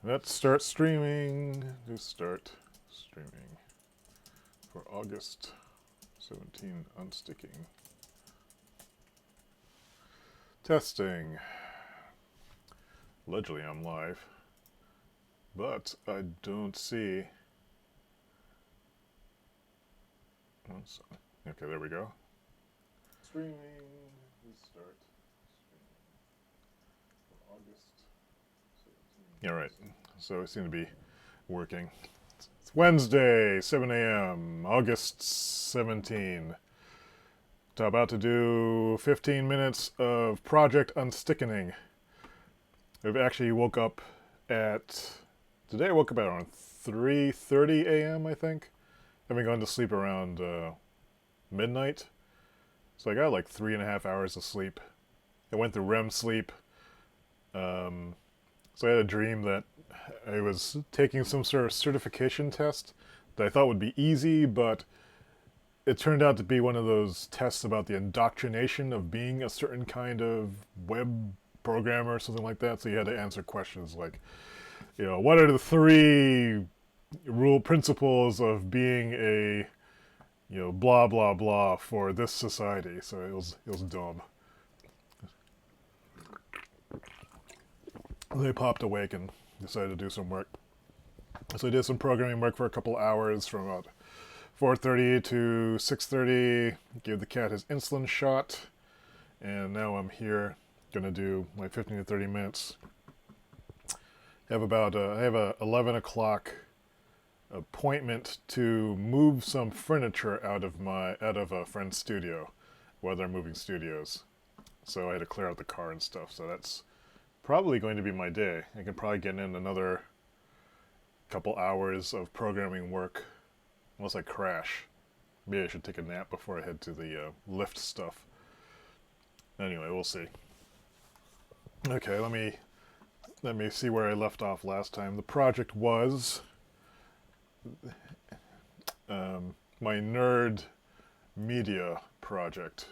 Let's start streaming. Just start streaming for August 17 unsticking. Testing. Allegedly I'm live, but I don't see. Okay, there we go. Streaming. Let's start streaming for August 17. Yeah, right. So it seemed to be working. It's Wednesday, 7 a.m., August 17. So about to do 15 minutes of project unsticking. I actually woke up at... Today I woke up at around 3:30 a.m., I think. Having gone to sleep around midnight. So I got like 3.5 hours of sleep. I went through REM sleep. So I had a dream that I was taking some sort of certification test that I thought would be easy, but it turned out to be one of those tests about the indoctrination of being a certain kind of web programmer or something like that. So you had to answer questions like, what are the 3 rule principles of being a, blah blah blah for this society. So it was dumb. They popped awake and decided to do some work. So I did some programming work for a couple hours from about 4:30 to 6:30. Gave the cat his insulin shot, and now I'm here, gonna do like 15 to 30 minutes. I have a 11 o'clock appointment to move some furniture out of a friend's studio, while they're moving studios. So I had to clear out the car and stuff. So that's probably going to be my day. I can probably get in another couple hours of programming work, unless I crash. Maybe I should take a nap before I head to the lift stuff. Anyway, we'll see. Okay, let me see where I left off last time. The project was my nerd media project,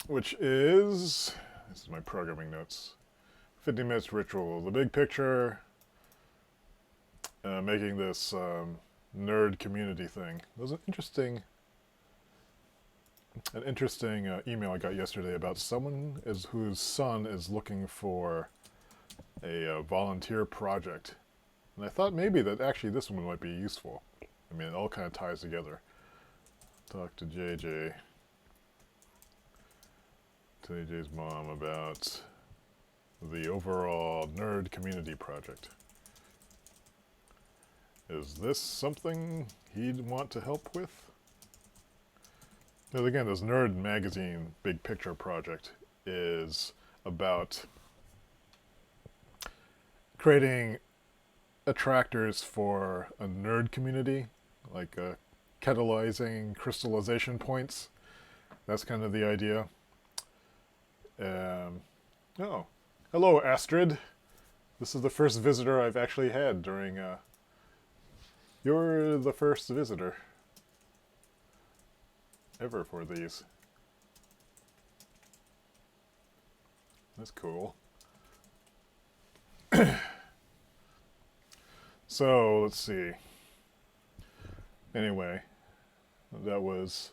which is, this is my programming notes, 50 minutes ritual, the big picture, making this nerd community thing. It was an interesting email I got yesterday about someone whose son is looking for a volunteer project. And I thought maybe that actually this one might be useful. I mean, it all kind of ties together. Talk to JJ's mom about the overall nerd community project. Is this something he'd want to help with? Because again, this Nerd Magazine Big Picture project is about creating attractors for a nerd community, like catalyzing crystallization points. That's kind of the idea. Oh, hello Astrid. This is the first visitor I've actually had during... You're the first visitor ever for these. That's cool. So, let's see. Anyway, that was,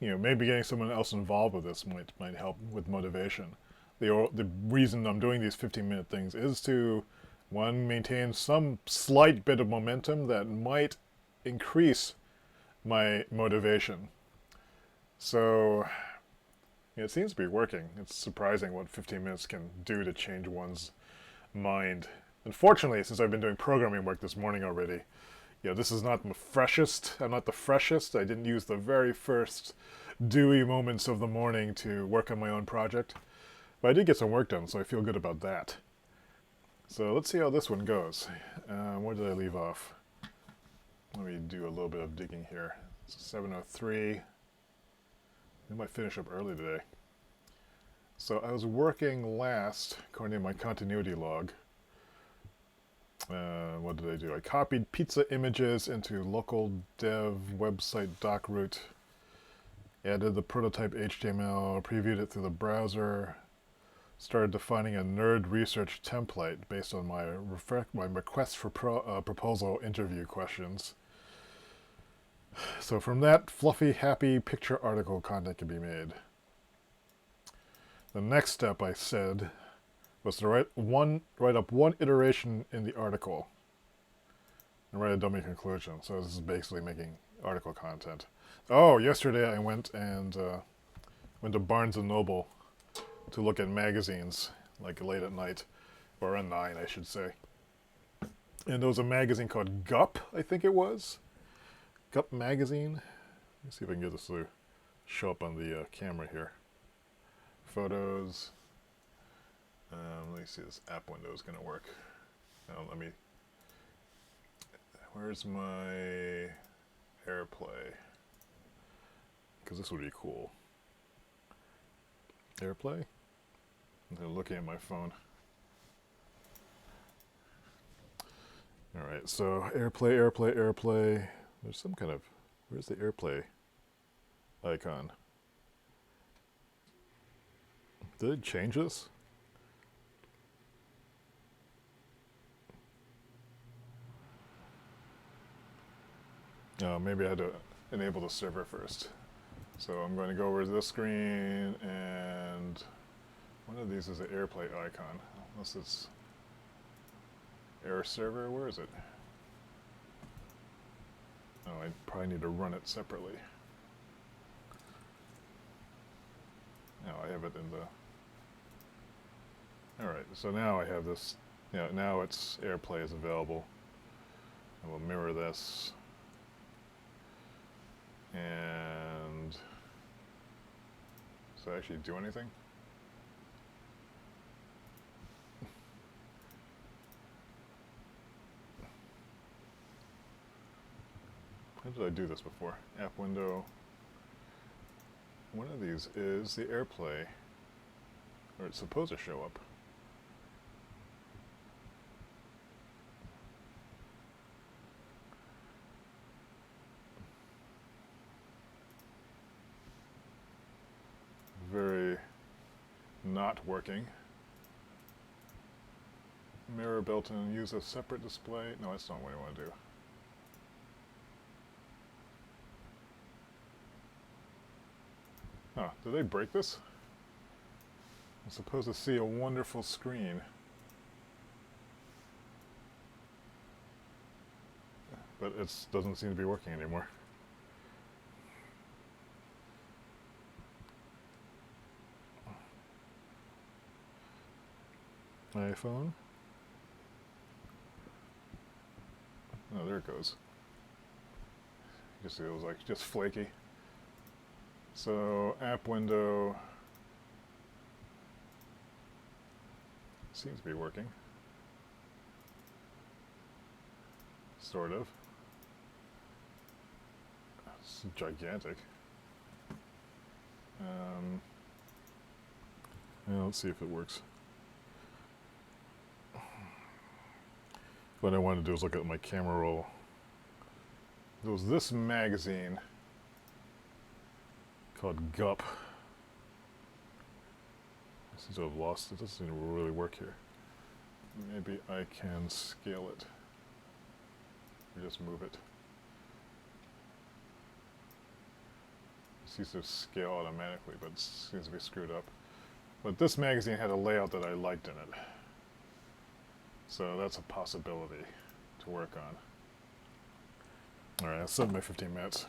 maybe getting someone else involved with this might help with motivation. The reason I'm doing these 15-minute things is to, one, maintain some slight bit of momentum that might increase my motivation. So, it seems to be working. It's surprising what 15 minutes can do to change one's mind. Unfortunately, since I've been doing programming work this morning already, this is not the freshest. I'm not the freshest. I didn't use the very first dewy moments of the morning to work on my own project. But I did get some work done, so I feel good about that. So let's see how this one goes. Where did I leave off? Let me do a little bit of digging here. It's 7:03. We might finish up early today. So I was working last, according to my continuity log. What did I do? I copied pizza images into local dev website doc root, added the prototype HTML, previewed it through the browser, started defining a nerd research template based on my request for proposal interview questions. So from that, fluffy, happy picture article content can be made. The next step, I said, was to write up one iteration in the article and write a dummy conclusion. So this is basically making article content. Oh, yesterday I went to Barnes & Noble to look at magazines, like late at night, or at 9, I should say. And there was a magazine called Gup, I think it was. Gup magazine. Let me see if I can get this to show up on the camera here. Photos. Let me see, this app window is going to work. Where's my AirPlay? Because this would be cool. AirPlay? I'm looking at my phone. Alright, so AirPlay. There's some kind of... Where's the AirPlay icon? Did it change this? Oh, maybe I had to enable the server first. So I'm going to go over to this screen, and one of these is an AirPlay icon. Unless it's Air Server, where is it? Oh, I probably need to run it separately. No, I have it in the... Alright, so now I have this, now it's AirPlay is available. I will mirror this. And... Does that actually do anything? How did I do this before? App window. One of these is the AirPlay, or it's supposed to show up. Very not working. Mirror built in, use a separate display. No, that's not what I want to do. Oh, did they break this? I'm supposed to see a wonderful screen. But it doesn't seem to be working anymore. iPhone. Oh, there it goes. You see, it was like just flaky. So, app window seems to be working. Sort of. It's gigantic. Yeah, let's see if it works. What I wanted to do is look at my camera roll. There was this magazine called Gup. I seem to have lost it. It doesn't seem to really work here. Maybe I can scale it. Or just move it. It seems to scale automatically, but it seems to be screwed up. But this magazine had a layout that I liked in it. So that's a possibility to work on. Alright, I'll set my 15 minutes.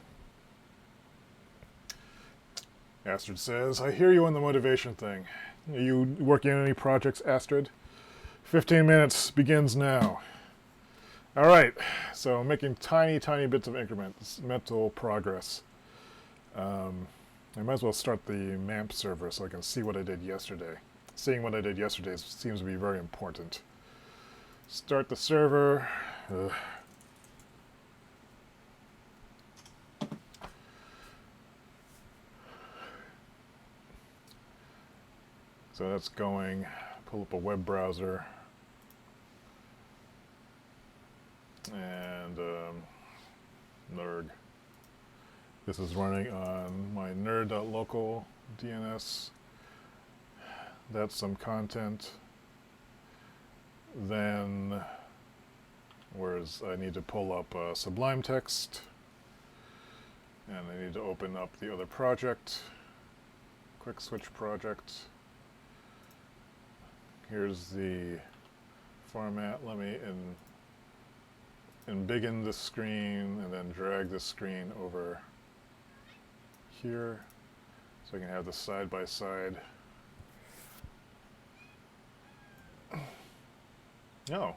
Astrid says, I hear you on the motivation thing. Are you working on any projects, Astrid? 15 minutes begins now. Alright, so I'm making tiny bits of incremental progress. I might as well start the MAMP server so I can see what I did yesterday. Seeing what I did yesterday seems to be very important. Start the server. So that's going. Pull up a web browser. And nerd. This is running on my nerd.local DNS. that's some content. Then, whereas I need to pull up Sublime Text, and I need to open up the other project, Quick Switch project. Here's the format. Let me embiggen this screen and then drag this screen over here so I can have this side by side. Oh,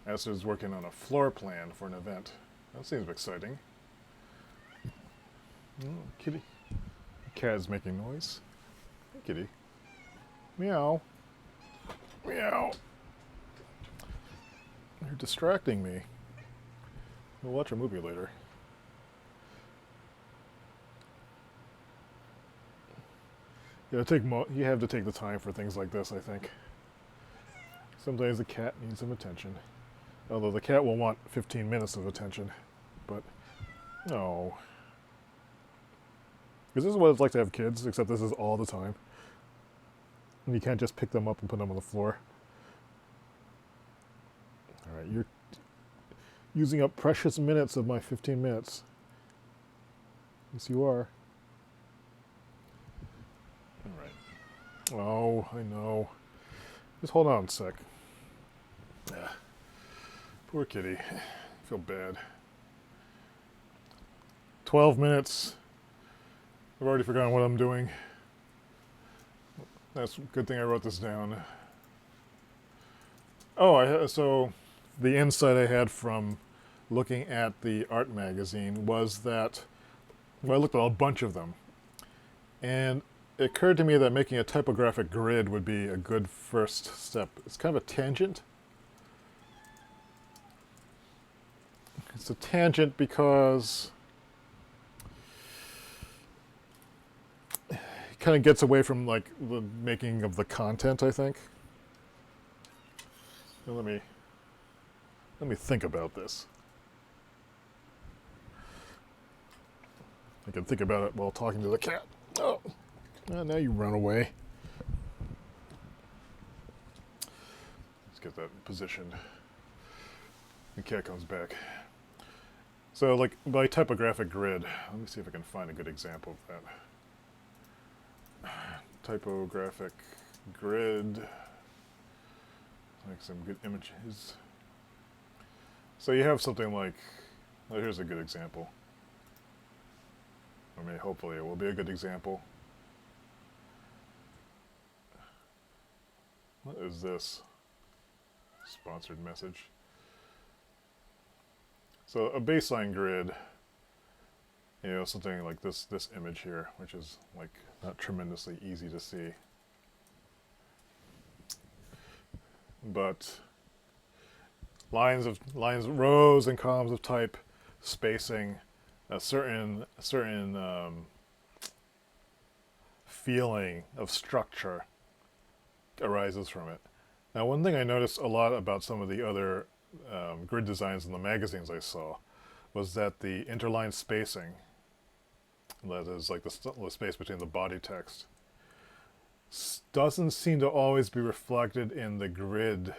Esther is working on a floor plan for an event. That seems exciting. Oh, kitty. The cat is making noise. Hey, kitty. Meow. Meow. You're distracting me. We'll watch a movie later. You have to take the time for things like this, I think. Sometimes the cat needs some attention. Although the cat will want 15 minutes of attention. But, no. Because this is what it's like to have kids, except this is all the time. And you can't just pick them up and put them on the floor. Alright, you're using up precious minutes of my 15 minutes. Yes, you are. Alright. Oh, I know. Just hold on a sec. Yeah. Poor kitty. I feel bad. 12 minutes. I've already forgotten what I'm doing. That's a good thing I wrote this down. Oh, so the insight I had from looking at the art magazine was that, well, I looked at a bunch of them, and it occurred to me that making a typographic grid would be a good first step. It's kind of a tangent. It's a tangent because it kind of gets away from like the making of the content, I think. So let me think about this. I can think about it while talking to the cat. Oh, now you run away. Let's get that positioned. The cat comes back. So, like, by typographic grid, let me see if I can find a good example of that. Typographic grid. Like some good images. So you have something like, well, here's a good example. I mean, hopefully it will be a good example. What is this? Sponsored message. So a baseline grid, you know, something like this image here, which is like not tremendously easy to see. But rows and columns of type, spacing, a certain feeling of structure arises from it. Now, one thing I noticed a lot about some of the other grid designs in the magazines I saw was that the interline spacing, that is like the space between the body text, doesn't seem to always be reflected in the grid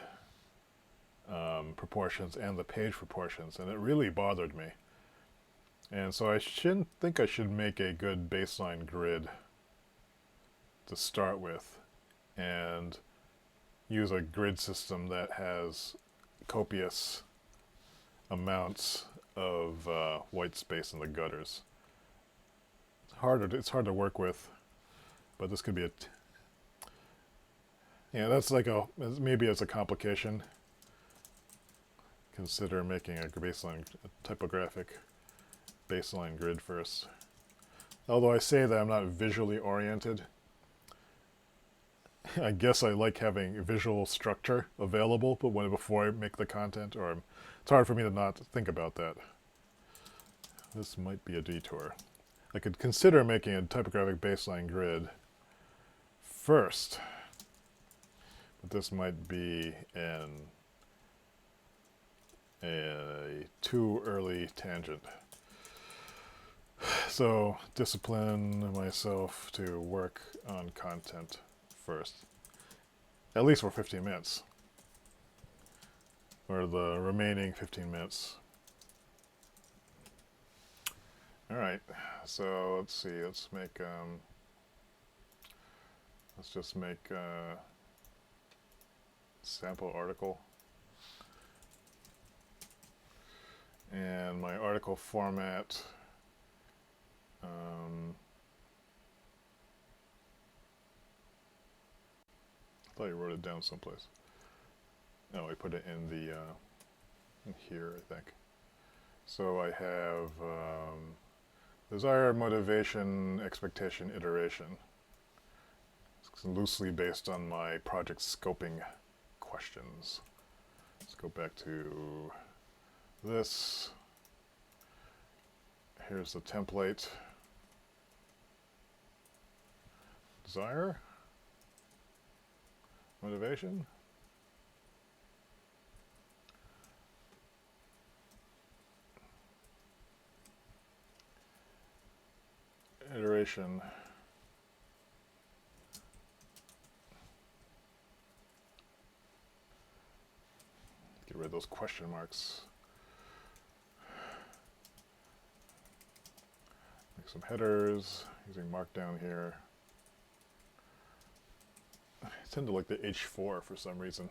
proportions and the page proportions, and it really bothered me. And so I think I should make a good baseline grid to start with and use a grid system that has copious amounts of white space in the gutters. It's hard to work with, but this could be yeah, that's like maybe it's a complication. Consider making a typographic baseline grid first. Although I say that I'm not visually oriented, I guess I like having visual structure available, but before I make the content, it's hard for me to not think about that. This might be a detour. I could consider making a typographic baseline grid first, but this might be a too early tangent. So discipline myself to work on content first. at least for 15 minutes. Or the remaining 15 minutes. Alright, so let's see, let's make, let's just make a sample article. And my article format, I thought you wrote it down someplace. No, I put it in the, in here, I think. So I have, desire, motivation, expectation, iteration. It's loosely based on my project scoping questions. Let's go back to this. Here's the template. Desire, motivation. Iteration. Get rid of those question marks. Make some headers using Markdown here. I tend to like the H4 for some reason.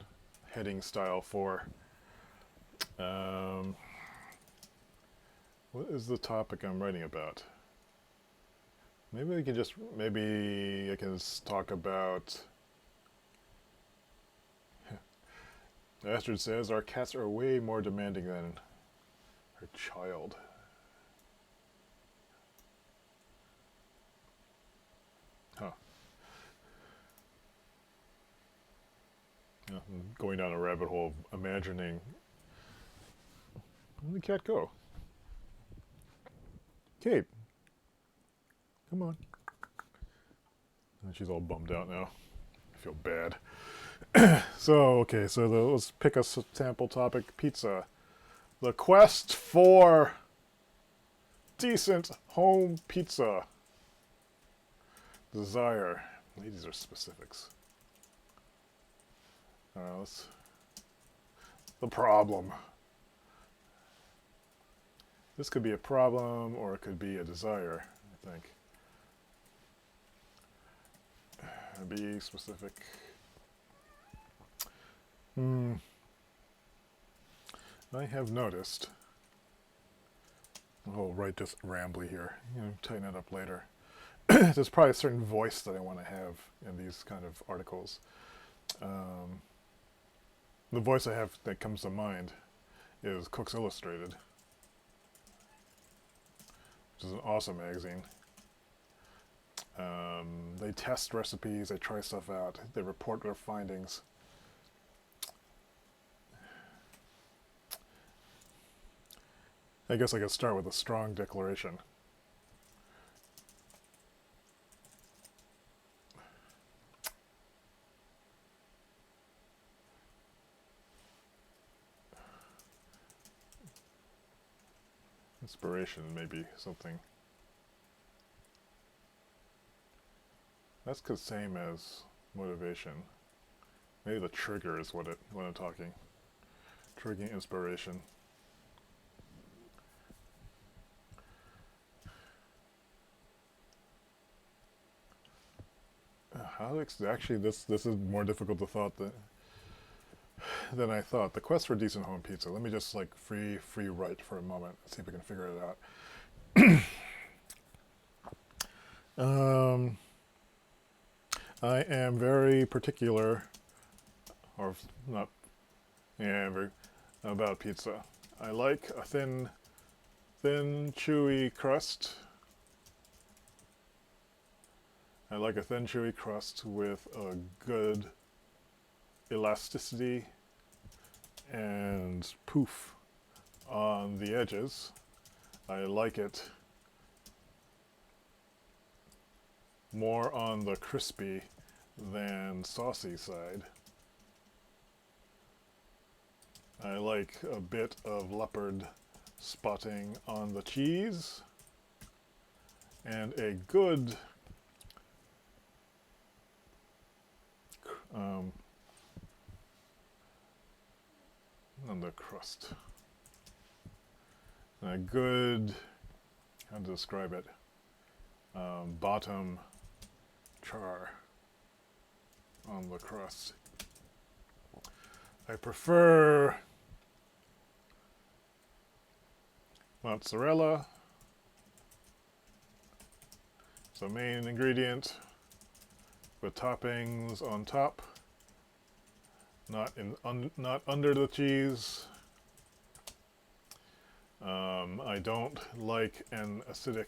Heading style 4. What is the topic I'm writing about? Maybe I can just, maybe I can talk about, Astrid says, our cats are way more demanding than her child. Huh. Yeah, I'm going down a rabbit hole of imagining, where did the cat go? Kate. Come on. And she's all bummed out now. I feel bad. So, okay, so let's pick a sample topic. Pizza. The quest for decent home pizza. Desire. These are specifics. The problem. This could be a problem or it could be a desire, I think. Be specific. I have noticed. I'll write just rambly here. Tighten it up later. There's probably a certain voice that I want to have in these kind of articles. The voice I have that comes to mind is Cooks Illustrated, which is an awesome magazine. They test recipes, they try stuff out, they report their findings. I guess I could start with a strong declaration. Inspiration, maybe something. That's the same as motivation. Maybe the trigger is what I'm talking. Triggering inspiration. Actually, this is more difficult to thought than I thought. The quest for decent home pizza. Let me just like free write for a moment. See if we can figure it out. I am very particular, or not, yeah, about pizza. I like a thin, chewy crust. I like a thin, chewy crust with a good elasticity and poof on the edges. I like it more on the crispy than saucy side. I like a bit of leopard spotting on the cheese and a good on the crust. And a good, how to describe it, bottom char on the crust. I prefer mozzarella. It's a main ingredient with toppings on top, not under the cheese. I don't like an acidic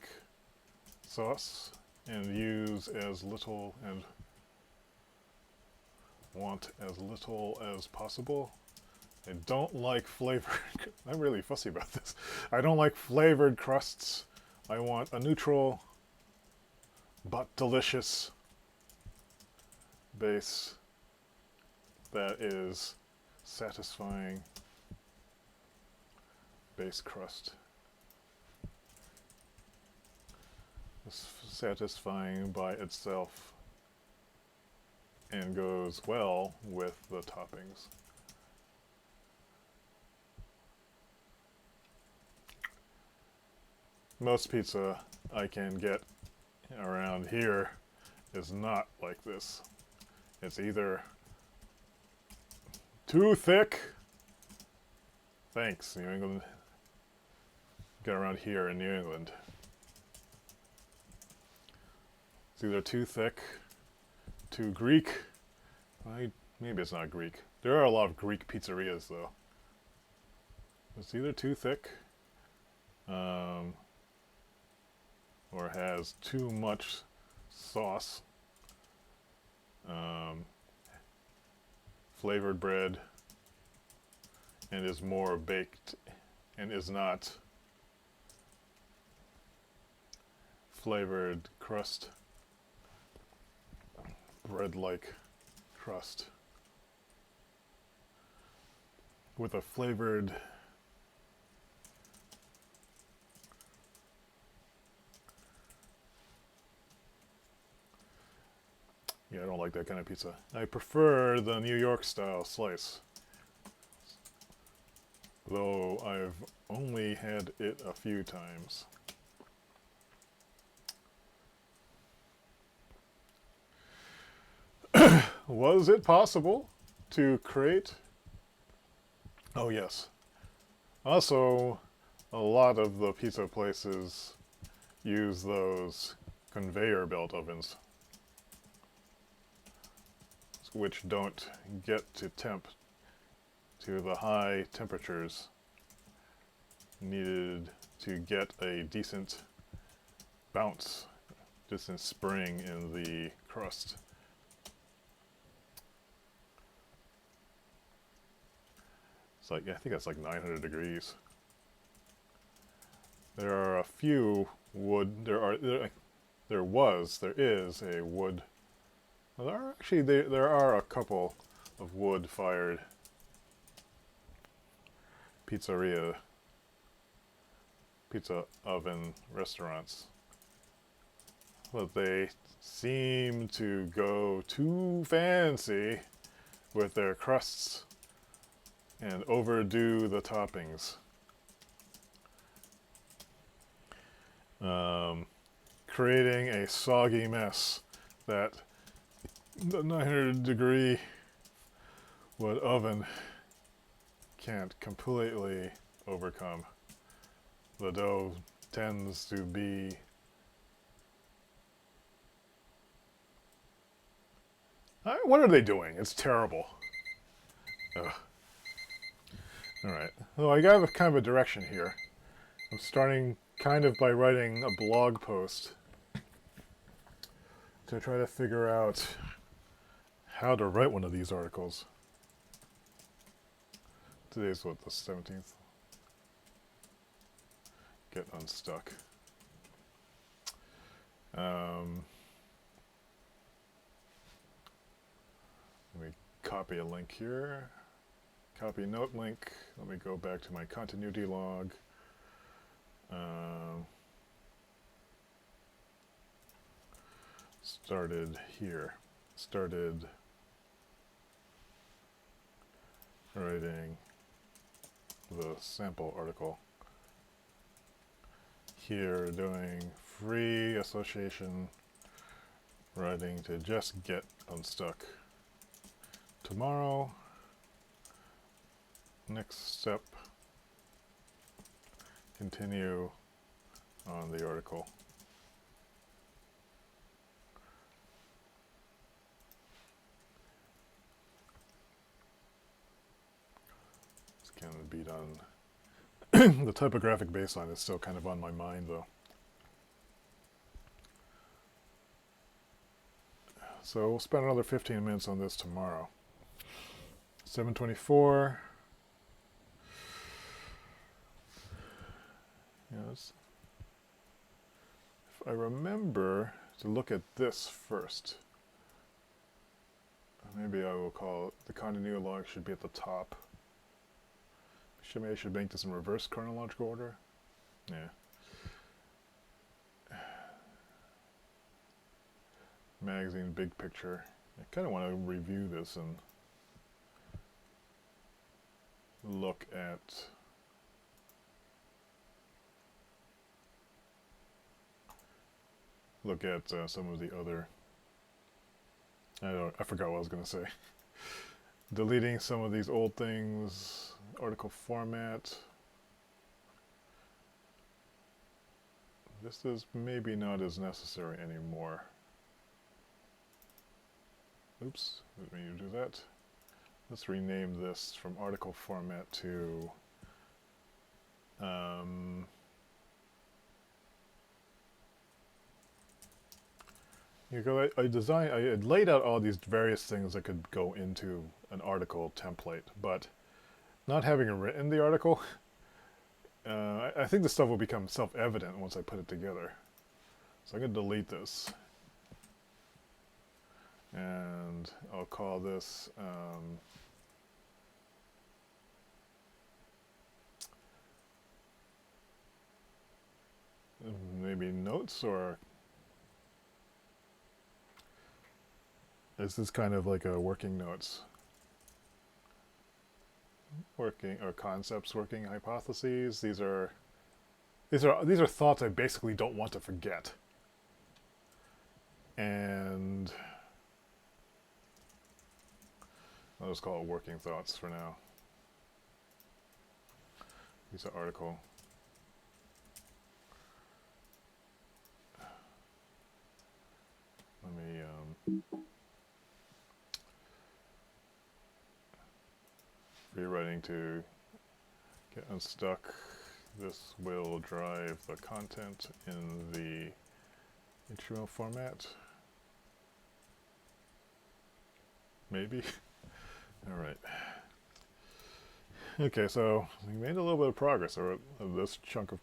sauce and use as little and want as little as possible. I don't like flavored, I'm really fussy about this. I don't like flavored crusts. I want a neutral but delicious base that is satisfying base crust. It's satisfying by itself and goes well with the toppings. Most pizza I can get around here is not like this. It's either too thick, thanks New England, get around here in New England. It's either too thick, too Greek. Maybe it's not Greek. There are a lot of Greek pizzerias though. It's either too thick, or has too much sauce, flavored bread, and is more baked and is not flavored crust, bread-like crust with a flavored yeah, I don't like that kind of pizza. I prefer the New York style slice, though I've only had it a few times. Was it possible to create? Oh yes. Also, a lot of the pizza places use those conveyor belt ovens, which don't get to the high temperatures needed to get a decent bounce, decent spring in the crust. It's like, I think that's like 900 degrees. There are a few wood, there is a wood. There are a couple of wood-fired pizza oven restaurants, but they seem to go too fancy with their crusts and overdo the toppings. Creating a soggy mess that the 900 degree wood oven can't completely overcome. The dough tends to be what are they doing? It's terrible. Ugh. Alright, well I got kind of a direction here. I'm starting kind of by writing a blog post to try to figure out how to write one of these articles. Today's what, the 17th? Get unstuck. Let me copy a link here. Copy note link. Let me go back to my continuity log. Started here. Started writing the sample article. Here, doing free association writing to just get unstuck. Tomorrow, next step, continue on the article. This can be done. The typographic baseline is still kind of on my mind though. So we'll spend another 15 minutes on this tomorrow. 7:24. Yes. If I remember to look at this first, maybe I will call it the continuity log should be at the top. Maybe I should make this in reverse chronological order. Yeah. Magazine big picture. I kind of want to review this and look at some of the other. I forgot what I was going to say. Deleting some of these old things. Article format. This is maybe not as necessary anymore. Oops, didn't mean to do that. Let's rename this from article format to I laid out all these various things that could go into an article template, but not having written the article, I think this stuff will become self-evident once I put it together. So I'm going to delete this. And I'll call this maybe notes, or this is kind of like a working notes. Working or concepts, working hypotheses. These are thoughts I basically don't want to forget. And I'll just call it working thoughts for now. Use an article. Let me rewriting to get unstuck. This will drive the content in the HTML format. Maybe. All right. Okay, so we made a little bit of progress over this chunk of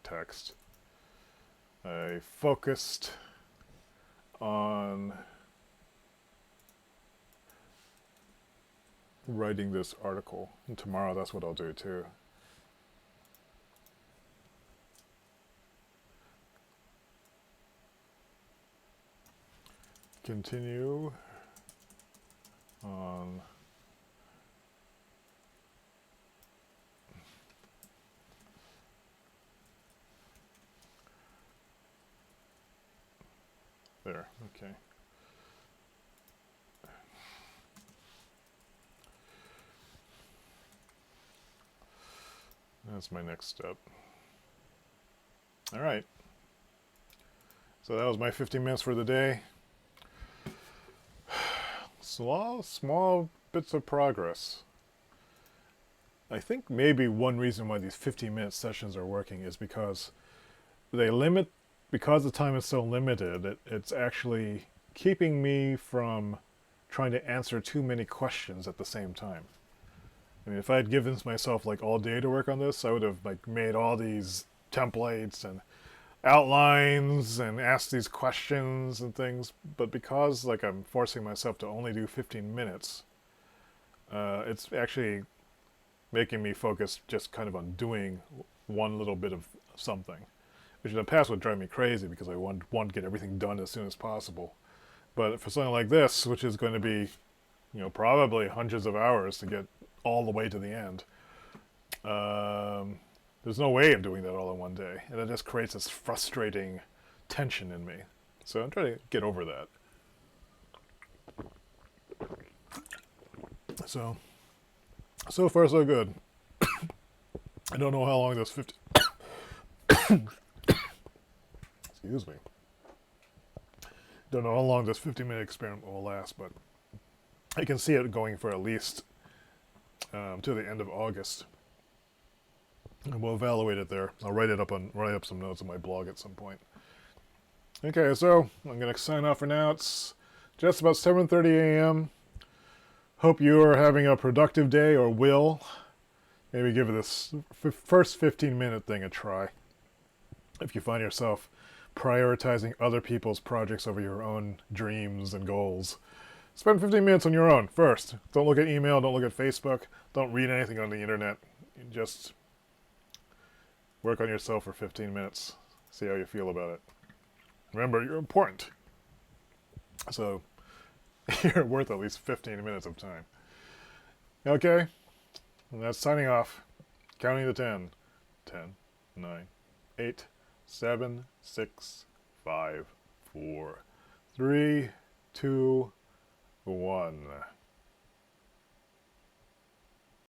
text. I focused on writing this article, and tomorrow that's what I'll do too. Continue on there, okay. That's my next step. All right. So that was my 15 minutes for the day. Small bits of progress. I think maybe one reason why these 15-minute sessions are working is because because the time is so limited, it's actually keeping me from trying to answer too many questions at the same time. I mean, if I had given myself like all day to work on this, I would have like made all these templates and outlines and asked these questions and things. But because like I'm forcing myself to only do 15 minutes, it's actually making me focus just kind of on doing one little bit of something, which in the past would drive me crazy because I want to get everything done as soon as possible. But for something like this, which is going to be, probably hundreds of hours to get all the way to the end, There's no way of doing that all in one day, and it just creates this frustrating tension in me. So I'm trying to get over that. So far so good. I don't know how long this 50... Excuse me. Don't know how long this 50-minute experiment will last, but I can see it going for at least to the end of August. And we'll evaluate it there. I'll write up some notes on my blog at some point. Okay, so I'm going to sign off for now. It's just about 7:30 a.m. Hope you are having a productive day, or will. Maybe give this first 15-minute thing a try. If you find yourself prioritizing other people's projects over your own dreams and goals, spend 15 minutes on your own first. Don't look at email, don't look at Facebook, don't read anything on the internet. You just work on yourself for 15 minutes. See how you feel about it. Remember, you're important. So, you're worth at least 15 minutes of time. Okay? And that's signing off. Counting to 10. 10, 9, 8, 7, 6, 5, 4, 3, 2, 1.